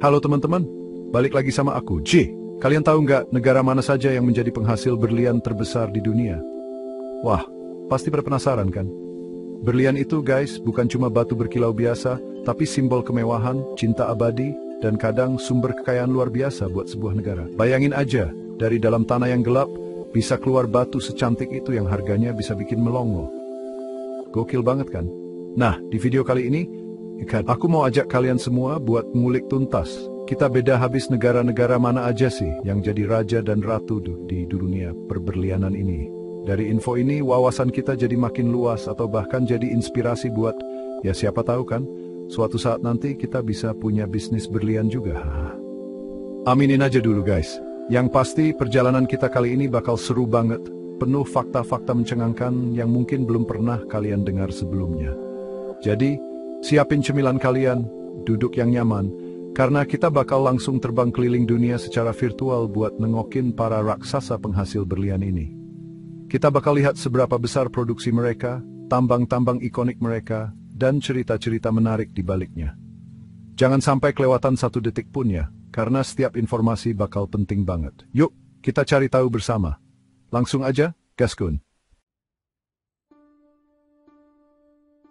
Halo teman-teman, balik lagi sama aku, J. Kalian tahu nggak negara mana saja yang menjadi penghasil berlian terbesar di dunia? Wah, pasti pada penasaran kan? Berlian itu guys, bukan cuma batu berkilau biasa, tapi simbol kemewahan, cinta abadi, dan kadang sumber kekayaan luar biasa buat sebuah negara. Bayangin aja, dari dalam tanah yang gelap, bisa keluar batu secantik itu yang harganya bisa bikin melongo. Gokil banget kan? Nah, di video kali ini, aku mau ajak kalian semua buat ngulik tuntas. Kita beda habis negara-negara mana aja sih yang jadi raja dan ratu di dunia perberlianan ini. Dari info ini, wawasan kita jadi makin luas atau bahkan jadi inspirasi buat, ya siapa tahu kan, suatu saat nanti kita bisa punya bisnis berlian juga. Aminin aja dulu guys. Yang pasti perjalanan kita kali ini bakal seru banget, penuh fakta-fakta mencengangkan yang mungkin belum pernah kalian dengar sebelumnya. Jadi, siapin cemilan kalian, duduk yang nyaman, karena kita bakal langsung terbang keliling dunia secara virtual buat nengokin para raksasa penghasil berlian ini. Kita bakal lihat seberapa besar produksi mereka, tambang-tambang ikonik mereka, dan cerita-cerita menarik di baliknya. Jangan sampai kelewatan satu detik pun ya, karena setiap informasi bakal penting banget. Yuk, kita cari tahu bersama. Langsung aja, gaskun.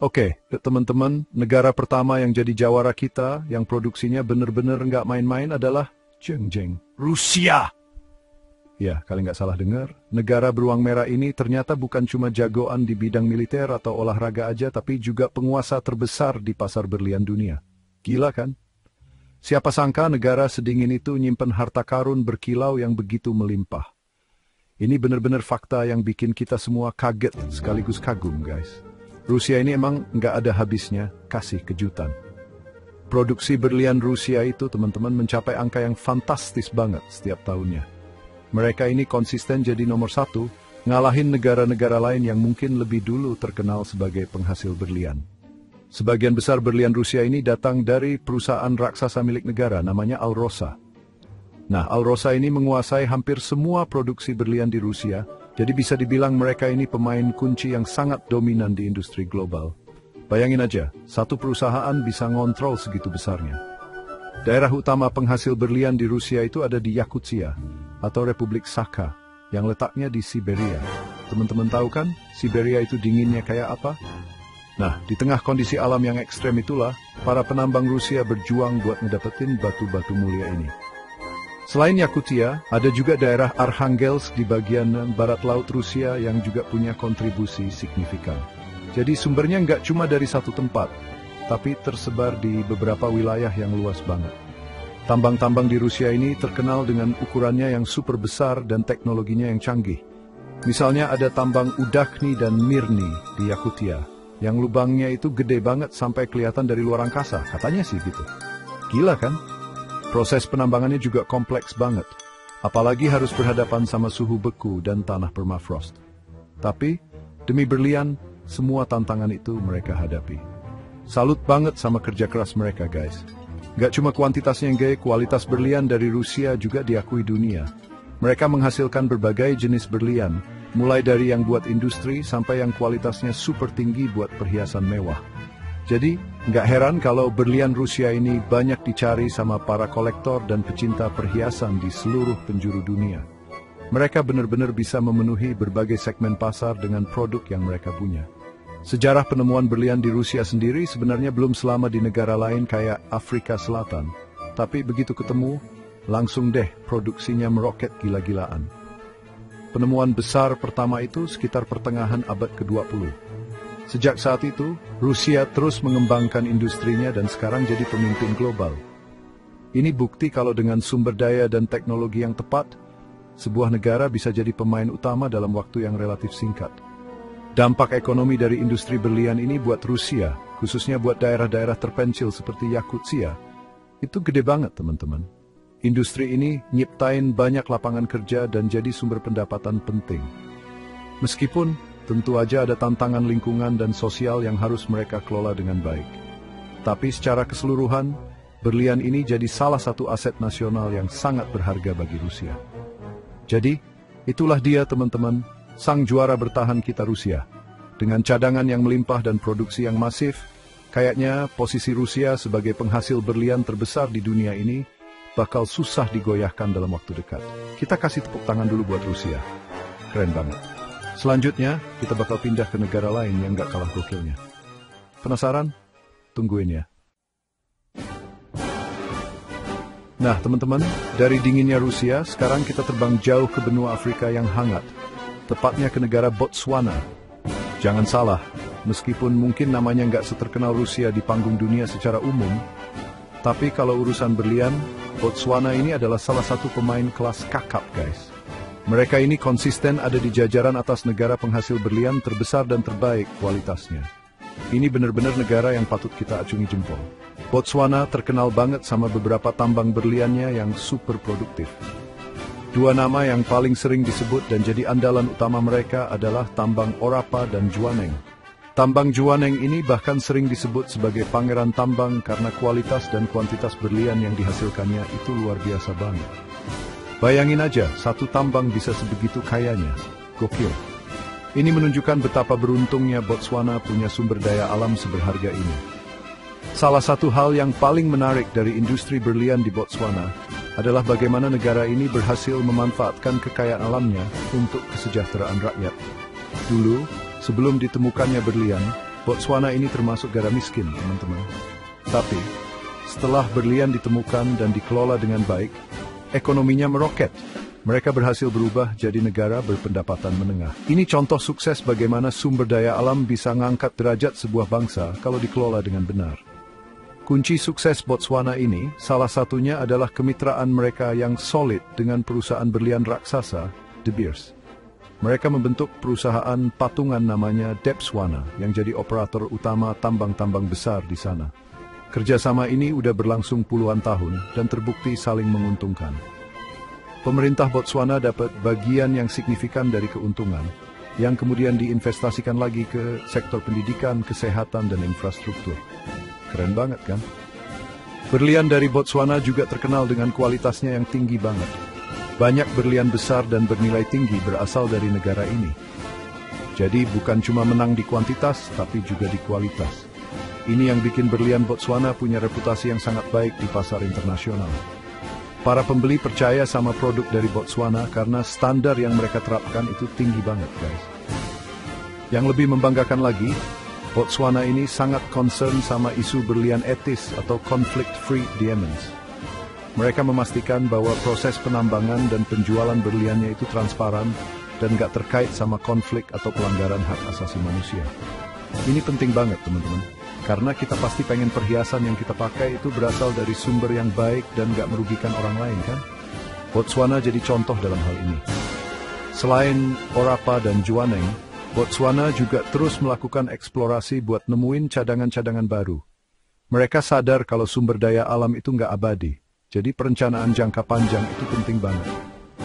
Oke, teman-teman, negara pertama yang jadi jawara kita, yang produksinya bener-bener nggak main-main adalah Jeng, Rusia. Ya, kalian nggak salah dengar, negara beruang merah ini ternyata bukan cuma jagoan di bidang militer atau olahraga aja, tapi juga penguasa terbesar di pasar berlian dunia. Gila kan? Siapa sangka negara sedingin itu nyimpen harta karun berkilau yang begitu melimpah. Ini bener-bener fakta yang bikin kita semua kaget sekaligus kagum, guys. Rusia ini emang nggak ada habisnya kasih kejutan. Produksi berlian Rusia itu, teman-teman, mencapai angka yang fantastis banget setiap tahunnya. Mereka ini konsisten jadi nomor satu, ngalahin negara-negara lain yang mungkin lebih dulu terkenal sebagai penghasil berlian. Sebagian besar berlian Rusia ini datang dari perusahaan raksasa milik negara namanya Alrosa. Nah, Alrosa ini menguasai hampir semua produksi berlian di Rusia, jadi bisa dibilang mereka ini pemain kunci yang sangat dominan di industri global. Bayangin aja, satu perusahaan bisa ngontrol segitu besarnya. Daerah utama penghasil berlian di Rusia itu ada di Yakutsia, atau Republik Sakha, yang letaknya di Siberia. Teman-teman tahu kan, Siberia itu dinginnya kayak apa? Nah, di tengah kondisi alam yang ekstrem itulah, para penambang Rusia berjuang buat ngedapetin batu-batu mulia ini. Selain Yakutia, ada juga daerah Arkhangelsk di bagian barat laut Rusia yang juga punya kontribusi signifikan. Jadi sumbernya nggak cuma dari satu tempat, tapi tersebar di beberapa wilayah yang luas banget. Tambang-tambang di Rusia ini terkenal dengan ukurannya yang super besar dan teknologinya yang canggih. Misalnya ada tambang Udakni dan Mirny di Yakutia, yang lubangnya itu gede banget sampai kelihatan dari luar angkasa, katanya sih gitu. Gila kan? Proses penambangannya juga kompleks banget, apalagi harus berhadapan sama suhu beku dan tanah permafrost. Tapi, demi berlian, semua tantangan itu mereka hadapi. Salut banget sama kerja keras mereka, guys. Gak cuma kuantitasnya yang gaya, kualitas berlian dari Rusia juga diakui dunia. Mereka menghasilkan berbagai jenis berlian, mulai dari yang buat industri sampai yang kualitasnya super tinggi buat perhiasan mewah. Jadi, gak heran kalau berlian Rusia ini banyak dicari sama para kolektor dan pecinta perhiasan di seluruh penjuru dunia. Mereka benar-benar bisa memenuhi berbagai segmen pasar dengan produk yang mereka punya. Sejarah penemuan berlian di Rusia sendiri sebenarnya belum selama di negara lain kayak Afrika Selatan. Tapi begitu ketemu, langsung deh produksinya meroket gila-gilaan. Penemuan besar pertama itu sekitar pertengahan abad ke-20. Sejak saat itu, Rusia terus mengembangkan industrinya dan sekarang jadi pemimpin global. Ini bukti kalau dengan sumber daya dan teknologi yang tepat, sebuah negara bisa jadi pemain utama dalam waktu yang relatif singkat. Dampak ekonomi dari industri berlian ini buat Rusia, khususnya buat daerah-daerah terpencil seperti Yakutsia, itu gede banget, teman-teman. Industri ini nyiptain banyak lapangan kerja dan jadi sumber pendapatan penting. Meskipun tentu aja ada tantangan lingkungan dan sosial yang harus mereka kelola dengan baik. Tapi secara keseluruhan, berlian ini jadi salah satu aset nasional yang sangat berharga bagi Rusia. Jadi, itulah dia, teman-teman, sang juara bertahan kita Rusia. Dengan cadangan yang melimpah dan produksi yang masif, Kayaknya posisi Rusia sebagai penghasil berlian terbesar di dunia ini bakal susah digoyahkan dalam waktu dekat. Kita kasih tepuk tangan dulu buat Rusia. Keren banget. Selanjutnya, kita bakal pindah ke negara lain yang gak kalah gokilnya. Penasaran? Tungguin ya. Nah, teman-teman, dari dinginnya Rusia, sekarang kita terbang jauh ke benua Afrika yang hangat. Tepatnya ke negara Botswana. Jangan salah, meskipun mungkin namanya nggak seterkenal Rusia di panggung dunia secara umum, tapi kalau urusan berlian, Botswana ini adalah salah satu pemain kelas kakap, guys. Mereka ini konsisten ada di jajaran atas negara penghasil berlian terbesar dan terbaik kualitasnya. Ini benar-benar negara yang patut kita acungi jempol. Botswana terkenal banget sama beberapa tambang berliannya yang super produktif. Dua nama yang paling sering disebut dan jadi andalan utama mereka adalah tambang Orapa dan Jwaneng. Tambang Jwaneng ini bahkan sering disebut sebagai pangeran tambang karena kualitas dan kuantitas berlian yang dihasilkannya itu luar biasa banget. Bayangin aja, satu tambang bisa sebegitu kayanya. Gokil. Ini menunjukkan betapa beruntungnya Botswana punya sumber daya alam seberharga ini. Salah satu hal yang paling menarik dari industri berlian di Botswana adalah bagaimana negara ini berhasil memanfaatkan kekayaan alamnya untuk kesejahteraan rakyat. Dulu, sebelum ditemukannya berlian, Botswana ini termasuk negara miskin, teman-teman. Tapi, setelah berlian ditemukan dan dikelola dengan baik, ekonominya meroket. Mereka berhasil berubah jadi negara berpendapatan menengah. Ini contoh sukses bagaimana sumber daya alam bisa ngangkat derajat sebuah bangsa kalau dikelola dengan benar. Kunci sukses Botswana ini, salah satunya adalah kemitraan mereka yang solid dengan perusahaan berlian raksasa, De Beers. Mereka membentuk perusahaan patungan namanya Debswana yang jadi operator utama tambang-tambang besar di sana. Kerjasama ini udah berlangsung puluhan tahun dan terbukti saling menguntungkan. Pemerintah Botswana dapat bagian yang signifikan dari keuntungan, yang kemudian diinvestasikan lagi ke sektor pendidikan, kesehatan, dan infrastruktur. Keren banget kan? Berlian dari Botswana juga terkenal dengan kualitasnya yang tinggi banget. Banyak berlian besar dan bernilai tinggi berasal dari negara ini. Jadi bukan cuma menang di kuantitas, tapi juga di kualitas. Ini yang bikin berlian Botswana punya reputasi yang sangat baik di pasar internasional. Para pembeli percaya sama produk dari Botswana karena standar yang mereka terapkan itu tinggi banget, guys. Yang lebih membanggakan lagi, Botswana ini sangat concern sama isu berlian etis atau conflict-free diamonds. Mereka memastikan bahwa proses penambangan dan penjualan berliannya itu transparan dan gak terkait sama konflik atau pelanggaran hak asasi manusia. Ini penting banget, teman-teman, karena kita pasti pengen perhiasan yang kita pakai itu berasal dari sumber yang baik dan gak merugikan orang lain, kan? Botswana jadi contoh dalam hal ini. Selain Orapa dan Jwaneng, Botswana juga terus melakukan eksplorasi buat nemuin cadangan-cadangan baru. Mereka sadar kalau sumber daya alam itu nggak abadi, jadi perencanaan jangka panjang itu penting banget.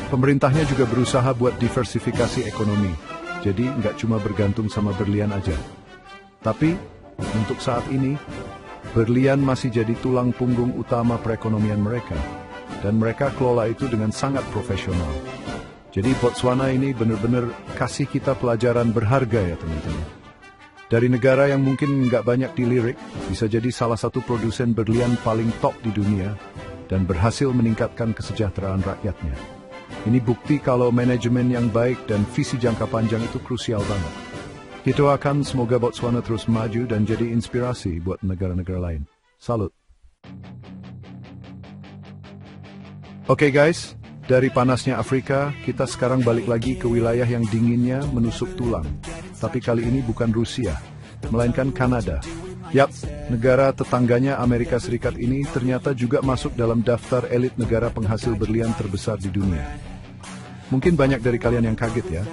Pemerintahnya juga berusaha buat diversifikasi ekonomi, jadi nggak cuma bergantung sama berlian aja. Tapi, untuk saat ini, berlian masih jadi tulang punggung utama perekonomian mereka, dan mereka kelola itu dengan sangat profesional. Jadi Botswana ini benar-benar kasih kita pelajaran berharga ya teman-teman. Dari negara yang mungkin nggak banyak dilirik, bisa jadi salah satu produsen berlian paling top di dunia dan berhasil meningkatkan kesejahteraan rakyatnya. Ini bukti kalau manajemen yang baik dan visi jangka panjang itu krusial banget. Kita doakan semoga Botswana terus maju dan jadi inspirasi buat negara-negara lain. Salut. Oke guys. Dari panasnya Afrika, kita sekarang balik lagi ke wilayah yang dinginnya menusuk tulang. Tapi kali ini bukan Rusia, melainkan Kanada. Yap, negara tetangganya Amerika Serikat ini ternyata juga masuk dalam daftar elit negara penghasil berlian terbesar di dunia. Mungkin banyak dari kalian yang kaget ya.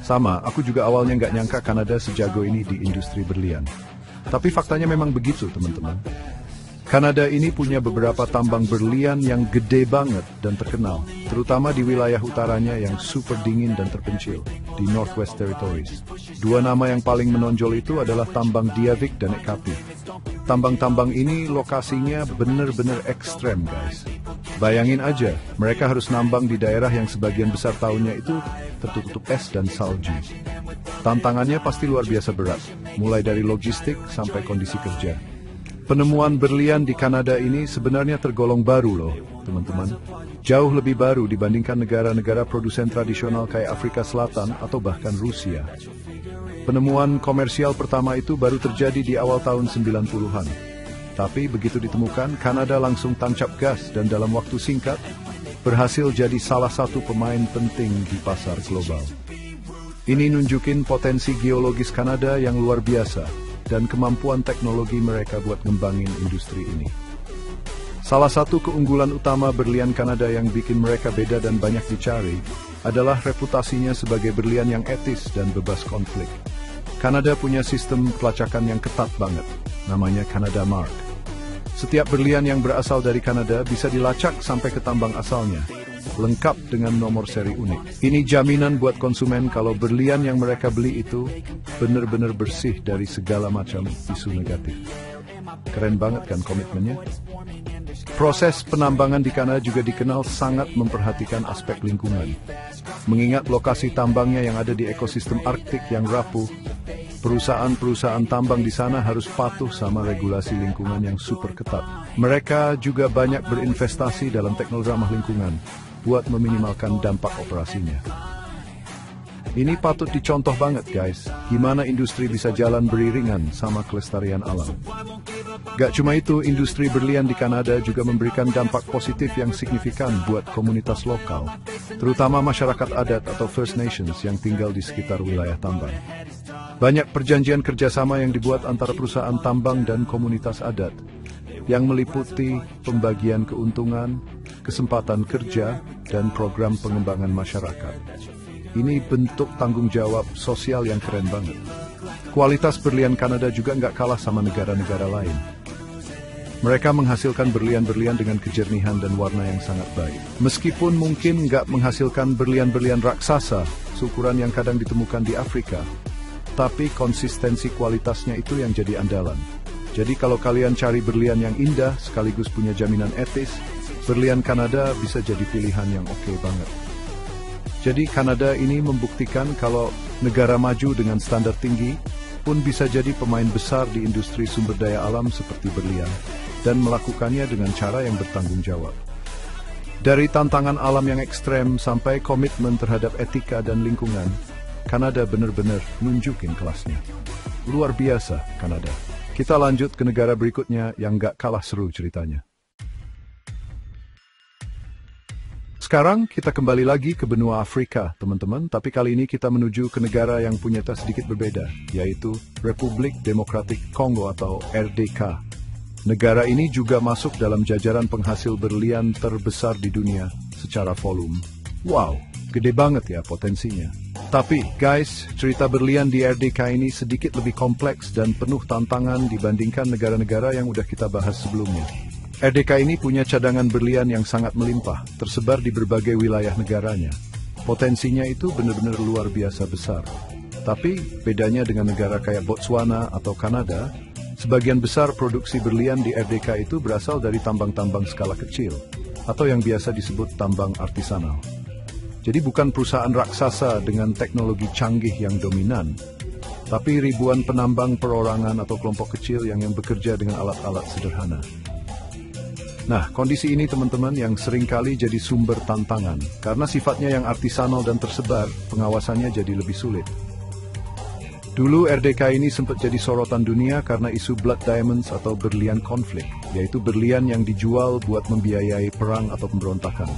Sama, aku juga awalnya nggak nyangka Kanada sejago ini di industri berlian. Tapi faktanya memang begitu, teman-teman. Kanada ini punya beberapa tambang berlian yang gede banget dan terkenal, terutama di wilayah utaranya yang super dingin dan terpencil, di Northwest Territories. Dua nama yang paling menonjol itu adalah tambang Diavik dan Ekati. Tambang-tambang ini lokasinya bener-bener ekstrem, guys. Bayangin aja, mereka harus nambang di daerah yang sebagian besar tahunnya itu tertutup es dan salju. Tantangannya pasti luar biasa berat, mulai dari logistik sampai kondisi kerja. Penemuan berlian di Kanada ini sebenarnya tergolong baru loh, teman-teman. Jauh lebih baru dibandingkan negara-negara produsen tradisional kayak Afrika Selatan atau bahkan Rusia. Penemuan komersial pertama itu baru terjadi di awal tahun 90-an. Tapi begitu ditemukan, Kanada langsung tancap gas dan dalam waktu singkat berhasil jadi salah satu pemain penting di pasar global. Ini nunjukin potensi geologis Kanada yang luar biasa dan kemampuan teknologi mereka buat ngembangin industri ini. Salah satu keunggulan utama berlian Kanada yang bikin mereka beda dan banyak dicari adalah reputasinya sebagai berlian yang etis dan bebas konflik. Kanada punya sistem pelacakan yang ketat banget, namanya Canada Mark. Setiap berlian yang berasal dari Kanada bisa dilacak sampai ke tambang asalnya, lengkap dengan nomor seri unik. Ini jaminan buat konsumen kalau berlian yang mereka beli itu benar-benar bersih dari segala macam isu negatif. Keren banget kan komitmennya? Proses penambangan di Kanada juga dikenal sangat memperhatikan aspek lingkungan. Mengingat lokasi tambangnya yang ada di ekosistem Arktik yang rapuh, perusahaan-perusahaan tambang di sana harus patuh sama regulasi lingkungan yang super ketat. Mereka juga banyak berinvestasi dalam teknologi ramah lingkungan buat meminimalkan dampak operasinya. Ini patut dicontoh banget guys, gimana industri bisa jalan beriringan sama kelestarian alam. Gak cuma itu, industri berlian di Kanada juga memberikan dampak positif yang signifikan buat komunitas lokal, terutama masyarakat adat atau First Nations yang tinggal di sekitar wilayah tambang. Banyak perjanjian kerjasama yang dibuat antara perusahaan tambang dan komunitas adat, yang meliputi pembagian keuntungan, kesempatan kerja, dan program pengembangan masyarakat. Ini bentuk tanggung jawab sosial yang keren banget. Kualitas berlian Kanada juga nggak kalah sama negara-negara lain. Mereka menghasilkan berlian-berlian dengan kejernihan dan warna yang sangat baik. Meskipun mungkin nggak menghasilkan berlian-berlian raksasa, seukuran yang kadang ditemukan di Afrika, tapi konsistensi kualitasnya itu yang jadi andalan. Jadi kalau kalian cari berlian yang indah sekaligus punya jaminan etis, berlian Kanada bisa jadi pilihan yang oke banget. Jadi Kanada ini membuktikan kalau negara maju dengan standar tinggi pun bisa jadi pemain besar di industri sumber daya alam seperti berlian dan melakukannya dengan cara yang bertanggung jawab. Dari tantangan alam yang ekstrem sampai komitmen terhadap etika dan lingkungan, Kanada benar-benar nunjukin kelasnya. Luar biasa Kanada. Kita lanjut ke negara berikutnya yang gak kalah seru ceritanya. Sekarang kita kembali lagi ke benua Afrika, teman-teman, tapi kali ini kita menuju ke negara yang punya sedikit berbeda, yaitu Republik Demokratik Kongo atau RDK. Negara ini juga masuk dalam jajaran penghasil berlian terbesar di dunia secara volume. Wow, gede banget ya potensinya. Tapi guys, cerita berlian di RDK ini sedikit lebih kompleks dan penuh tantangan dibandingkan negara-negara yang udah kita bahas sebelumnya. RDK ini punya cadangan berlian yang sangat melimpah, tersebar di berbagai wilayah negaranya. Potensinya itu benar-benar luar biasa besar. Tapi bedanya dengan negara kayak Botswana atau Kanada, sebagian besar produksi berlian di RDK itu berasal dari tambang-tambang skala kecil, atau yang biasa disebut tambang artisanal. Jadi bukan perusahaan raksasa dengan teknologi canggih yang dominan, tapi ribuan penambang perorangan atau kelompok kecil yang bekerja dengan alat-alat sederhana. Nah, kondisi ini teman-teman yang seringkali jadi sumber tantangan. Karena sifatnya yang artisanal dan tersebar, pengawasannya jadi lebih sulit. Dulu RDK ini sempat jadi sorotan dunia karena isu blood diamonds atau berlian konflik, yaitu berlian yang dijual buat membiayai perang atau pemberontakan.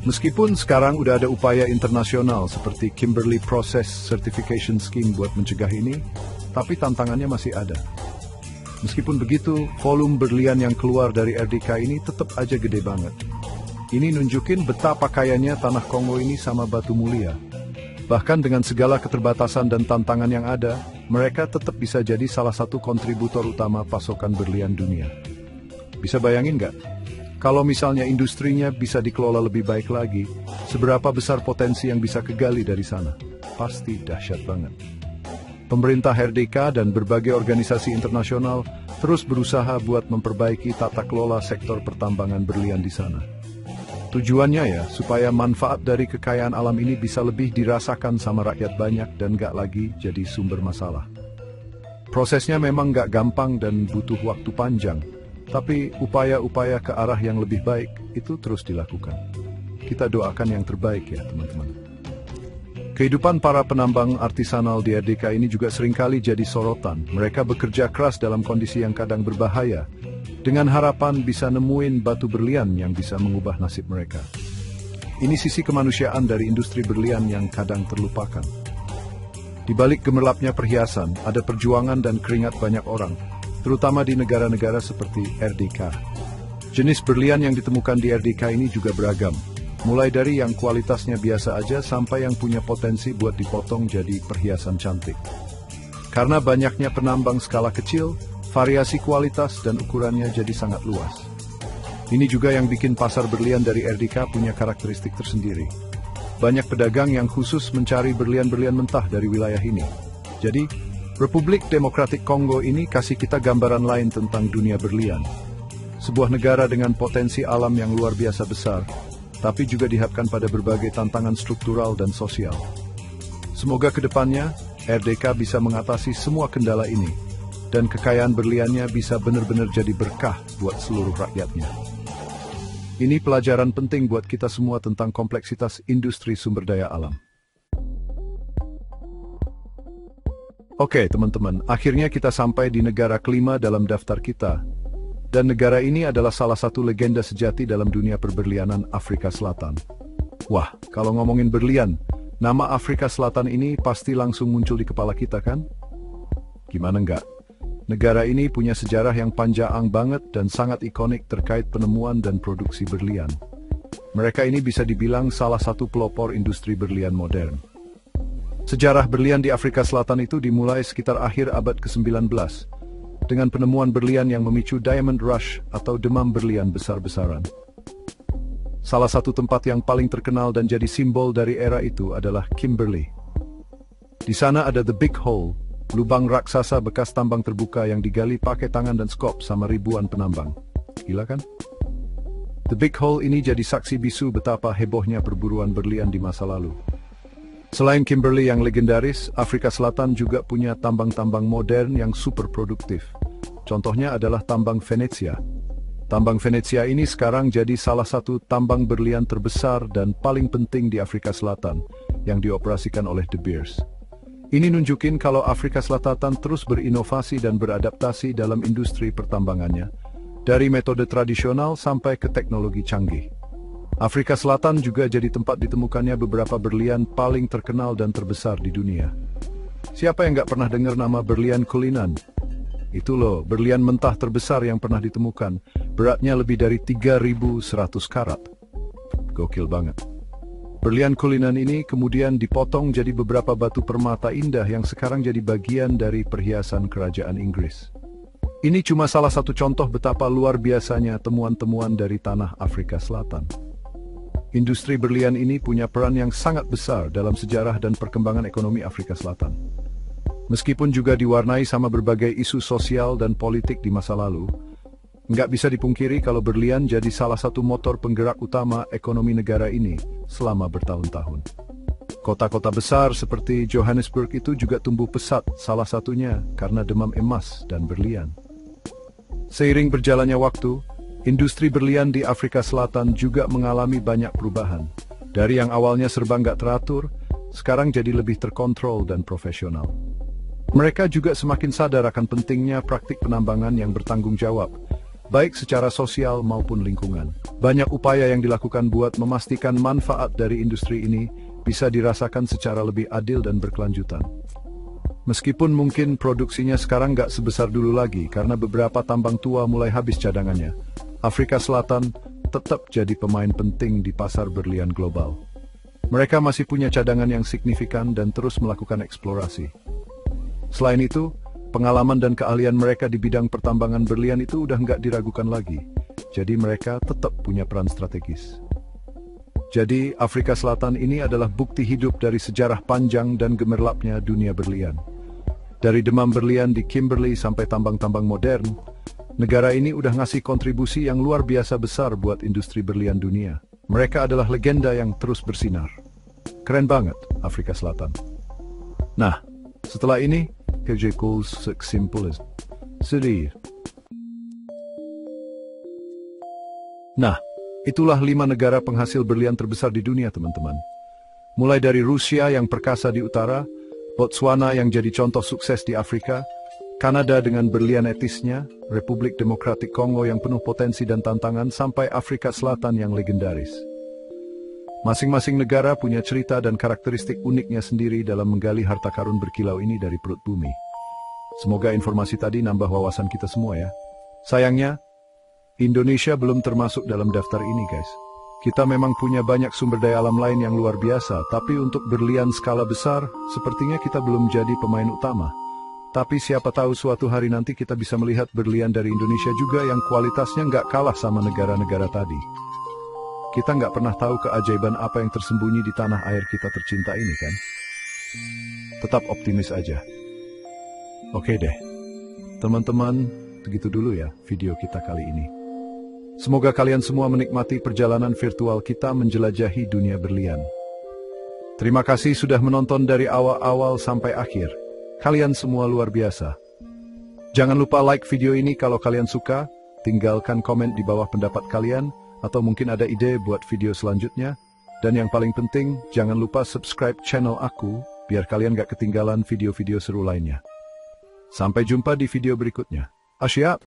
Meskipun sekarang udah ada upaya internasional seperti Kimberley Process Certification Scheme buat mencegah ini, tapi tantangannya masih ada. Meskipun begitu, volume berlian yang keluar dari RDK ini tetap aja gede banget. Ini nunjukin betapa kayanya tanah Kongo ini sama batu mulia. Bahkan dengan segala keterbatasan dan tantangan yang ada, mereka tetap bisa jadi salah satu kontributor utama pasokan berlian dunia. Bisa bayangin nggak? Kalau misalnya industrinya bisa dikelola lebih baik lagi, seberapa besar potensi yang bisa kegali dari sana? Pasti dahsyat banget. Pemerintah RDK dan berbagai organisasi internasional terus berusaha buat memperbaiki tata kelola sektor pertambangan berlian di sana. Tujuannya ya, supaya manfaat dari kekayaan alam ini bisa lebih dirasakan sama rakyat banyak dan gak lagi jadi sumber masalah. Prosesnya memang nggak gampang dan butuh waktu panjang, tapi upaya-upaya ke arah yang lebih baik itu terus dilakukan. Kita doakan yang terbaik ya teman-teman. Kehidupan para penambang artisanal di RDK ini juga seringkali jadi sorotan. Mereka bekerja keras dalam kondisi yang kadang berbahaya, dengan harapan bisa nemuin batu berlian yang bisa mengubah nasib mereka. Ini sisi kemanusiaan dari industri berlian yang kadang terlupakan. Di balik gemerlapnya perhiasan, ada perjuangan dan keringat banyak orang, terutama di negara-negara seperti RDK. Jenis berlian yang ditemukan di RDK ini juga beragam, mulai dari yang kualitasnya biasa aja sampai yang punya potensi buat dipotong jadi perhiasan cantik. Karena banyaknya penambang skala kecil, variasi kualitas dan ukurannya jadi sangat luas. Ini juga yang bikin pasar berlian dari RDK punya karakteristik tersendiri. Banyak pedagang yang khusus mencari berlian-berlian mentah dari wilayah ini. Jadi, Republik Demokratik Kongo ini kasih kita gambaran lain tentang dunia berlian. Sebuah negara dengan potensi alam yang luar biasa besar, tapi juga dihadapkan pada berbagai tantangan struktural dan sosial. Semoga ke depannya, RDK bisa mengatasi semua kendala ini, dan kekayaan berliannya bisa benar-benar jadi berkah buat seluruh rakyatnya. Ini pelajaran penting buat kita semua tentang kompleksitas industri sumber daya alam. Oke teman-teman, akhirnya kita sampai di negara kelima dalam daftar kita. Dan negara ini adalah salah satu legenda sejati dalam dunia perberlianan Afrika Selatan. Wah, kalau ngomongin berlian, nama Afrika Selatan ini pasti langsung muncul di kepala kita kan? Gimana enggak? Negara ini punya sejarah yang panjang banget dan sangat ikonik terkait penemuan dan produksi berlian. Mereka ini bisa dibilang salah satu pelopor industri berlian modern. Sejarah berlian di Afrika Selatan itu dimulai sekitar akhir abad ke-19, dengan penemuan berlian yang memicu Diamond Rush atau demam berlian besar-besaran. Salah satu tempat yang paling terkenal dan jadi simbol dari era itu adalah Kimberley. Di sana ada The Big Hole, lubang raksasa bekas tambang terbuka yang digali pakai tangan dan skop sama ribuan penambang. Gila kan? The Big Hole ini jadi saksi bisu betapa hebohnya perburuan berlian di masa lalu. Selain Kimberley yang legendaris, Afrika Selatan juga punya tambang-tambang modern yang super produktif. Contohnya adalah tambang Venezia. Tambang Venezia ini sekarang jadi salah satu tambang berlian terbesar dan paling penting di Afrika Selatan yang dioperasikan oleh De Beers. Ini nunjukin kalau Afrika Selatan terus berinovasi dan beradaptasi dalam industri pertambangannya, dari metode tradisional sampai ke teknologi canggih. Afrika Selatan juga jadi tempat ditemukannya beberapa berlian paling terkenal dan terbesar di dunia. Siapa yang nggak pernah dengar nama berlian Cullinan? Itu loh, berlian mentah terbesar yang pernah ditemukan, beratnya lebih dari 3.100 karat. Gokil banget. Berlian Cullinan ini kemudian dipotong jadi beberapa batu permata indah yang sekarang jadi bagian dari perhiasan kerajaan Inggris. Ini cuma salah satu contoh betapa luar biasanya temuan-temuan dari tanah Afrika Selatan. Industri berlian ini punya peran yang sangat besar dalam sejarah dan perkembangan ekonomi Afrika Selatan. Meskipun juga diwarnai sama berbagai isu sosial dan politik di masa lalu, nggak bisa dipungkiri kalau berlian jadi salah satu motor penggerak utama ekonomi negara ini selama bertahun-tahun. Kota-kota besar seperti Johannesburg itu juga tumbuh pesat, salah satunya karena demam emas dan berlian. Seiring berjalannya waktu, industri berlian di Afrika Selatan juga mengalami banyak perubahan. Dari yang awalnya serba nggak teratur, sekarang jadi lebih terkontrol dan profesional. Mereka juga semakin sadar akan pentingnya praktik penambangan yang bertanggung jawab, baik secara sosial maupun lingkungan. Banyak upaya yang dilakukan buat memastikan manfaat dari industri ini bisa dirasakan secara lebih adil dan berkelanjutan. Meskipun mungkin produksinya sekarang nggak sebesar dulu lagi karena beberapa tambang tua mulai habis cadangannya, Afrika Selatan tetap jadi pemain penting di pasar berlian global. Mereka masih punya cadangan yang signifikan dan terus melakukan eksplorasi. Selain itu, pengalaman dan keahlian mereka di bidang pertambangan berlian itu udah nggak diragukan lagi. Jadi mereka tetap punya peran strategis. Jadi Afrika Selatan ini adalah bukti hidup dari sejarah panjang dan gemerlapnya dunia berlian. Dari demam berlian di Kimberley sampai tambang-tambang modern, negara ini udah ngasih kontribusi yang luar biasa besar buat industri berlian dunia. Mereka adalah legenda yang terus bersinar. Keren banget Afrika Selatan. Nah, setelah ini, Kejekul simple as sedih. Nah, itulah 5 negara penghasil berlian terbesar di dunia, teman-teman. Mulai dari Rusia yang perkasa di utara, Botswana yang jadi contoh sukses di Afrika, Kanada dengan berlian etisnya, Republik Demokratik Kongo yang penuh potensi dan tantangan, sampai Afrika Selatan yang legendaris. Masing-masing negara punya cerita dan karakteristik uniknya sendiri dalam menggali harta karun berkilau ini dari perut bumi. Semoga informasi tadi nambah wawasan kita semua ya. Sayangnya, Indonesia belum termasuk dalam daftar ini, guys. Kita memang punya banyak sumber daya alam lain yang luar biasa, tapi untuk berlian skala besar, sepertinya kita belum jadi pemain utama. Tapi siapa tahu suatu hari nanti kita bisa melihat berlian dari Indonesia juga yang kualitasnya nggak kalah sama negara-negara tadi. Kita nggak pernah tahu keajaiban apa yang tersembunyi di tanah air kita tercinta ini, kan? Tetap optimis aja. Oke deh, teman-teman, begitu dulu ya video kita kali ini. Semoga kalian semua menikmati perjalanan virtual kita menjelajahi dunia berlian. Terima kasih sudah menonton dari awal-awal sampai akhir. Kalian semua luar biasa. Jangan lupa like video ini kalau kalian suka, tinggalkan komen di bawah pendapat kalian, atau mungkin ada ide buat video selanjutnya. Dan yang paling penting, jangan lupa subscribe channel aku, biar kalian gak ketinggalan video-video seru lainnya. Sampai jumpa di video berikutnya. Asyap!